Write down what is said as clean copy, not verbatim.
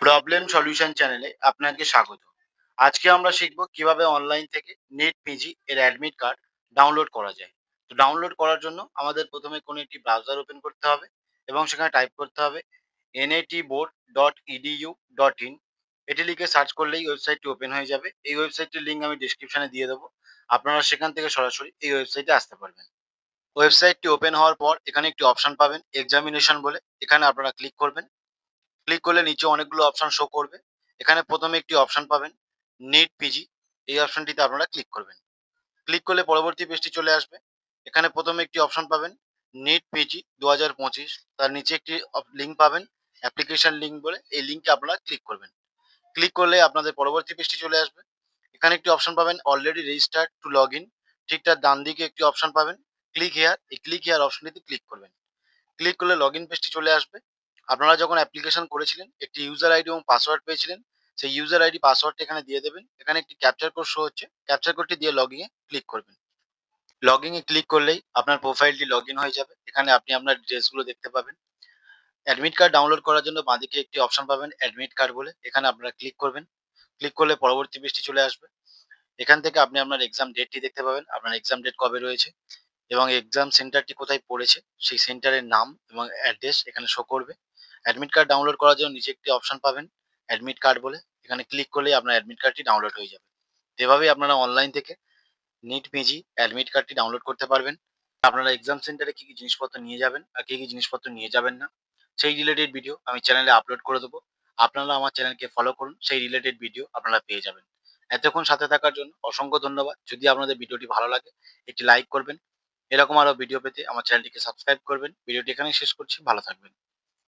Problem solution চ্যানেলে আপনাকে স্বাগত। আজকে আমরা শিখব কিভাবে অনলাইন থেকে নেট পিজি এর অ্যাডমিট কার্ড ডাউনলোড করা যায়। তো ডাউনলোড করার জন্য আমাদের প্রথমে কোনো একটি ব্রাউজার ওপেন করতে হবে এবং সেখানে টাইপ করতে হবে natboard.edu.in। এটি লিখে সার্চ করলেই ওয়েবসাইটটি ওপেন হয়ে যাবে। এই ওয়েবসাইটটির লিঙ্ক আমি ডেসক্রিপশনে দিয়ে দেবো। আপনারা সেখান থেকে সরাসরি এই ওয়েবসাইটে আসতে পারবেন। ওয়েবসাইটটি ওপেন হওয়ার পর এখানে একটি অপশন পাবেন এক্সামিনেশন বলে। এখানে আপনারা ক্লিক করবেন। ক্লিক করলে নিচে অনেকগুলো অপশন শো করবে। এখানে প্রথমে একটি অপশন পাবেন নিট পিজি। এই অপশনটিতে আপনারা ক্লিক করবেন। ক্লিক করলে পরবর্তী পেজটি চলে আসবে। এখানে প্রথমে একটি অপশন পাবেন নিট পিজি 2025। তার নিচে একটি লিঙ্ক পাবেন অ্যাপ্লিকেশন লিঙ্ক বলে। এই লিঙ্কে আপনারা ক্লিক করবেন। ক্লিক করলে আপনাদের পরবর্তী পেজটি চলে আসবে। এখানে একটি অপশন পাবেন already registered to log in. ঠিক তার ডান দিকে একটি অপশন পাবেন ক্লিক হেয়ার। এই ক্লিক হেয়ার অপশনটিতে ক্লিক করবেন। ক্লিক করলে লগইন পেজটি চলে আসবে। আপনারা যখন অ্যাপ্লিকেশন করেছিলেন একটি ইউজার আইডি এবং পাসওয়ার্ড পেয়েছিলেন। সেই ইউজার আইডি পাসওয়ার্ডটা এখানে দিয়ে দেবেন। এখানে একটি ক্যাপচার কোড শো হচ্ছে। ক্যাপচার কোডটি দিয়ে লগইন এ ক্লিক করবেন। লগইন এ ক্লিক করলেই আপনার প্রোফাইলটি লগইন হয়ে যাবে। এখানে আপনি আপনার ডিটেইলসগুলো দেখতে পাবেন। অ্যাডমিট কার্ড ডাউনলোড করার জন্য বাঁদিকে একটি অপশন পাবেন অ্যাডমিট কার্ড বলে। এখানে আপনারা ক্লিক করবেন। ক্লিক করলে পরবর্তী পেজটি চলে আসবে। এখান থেকে আপনি আপনার এক্সাম ডেটটি দেখতে পাবেন। আপনার এক্সাম ডেট কবে রয়েছে এবং এক্সাম সেন্টারটি কোথায় পড়েছে সেই সেন্টারের নাম এবং অ্যাড্রেস এখানে শো করবে। অ্যাডমিট কার্ড ডাউনলোড করার জন্য নিচে একটি অপশন পাবেন অ্যাডমিট কার্ড বলে। এখানে ক্লিক করলেই আপনার অ্যাডমিট কার্ডটি ডাউনলোড হয়ে যাবে। তো এভাবেই আপনারা অনলাইন থেকে নিট পিজি অ্যাডমিট কার্ডটি ডাউনলোড করতে পারবেন। আপনারা এক্সাম সেন্টারে কি কি জিনিসপত্র নিয়ে যাবেন আর কি কি জিনিসপত্র নিয়ে যাবেন না সেই রিলেটেড ভিডিও আমি চ্যানেলে আপলোড করে দেবো। আপনারা আমার চ্যানেলকে ফলো করুন, সেই রিলেটেড ভিডিও আপনারা পেয়ে যাবেন। এতক্ষণ সাথে থাকার জন্য অসংখ্য ধন্যবাদ। যদি আপনাদের ভিডিওটি ভালো লাগে একটি লাইক করবেন। এরকম আরো ভিডিও পেতে আমার চ্যানেলটিকে সাবস্ক্রাইব করবেন। ভিডিওটি এখানেই শেষ করছি। ভালো থাকবেন।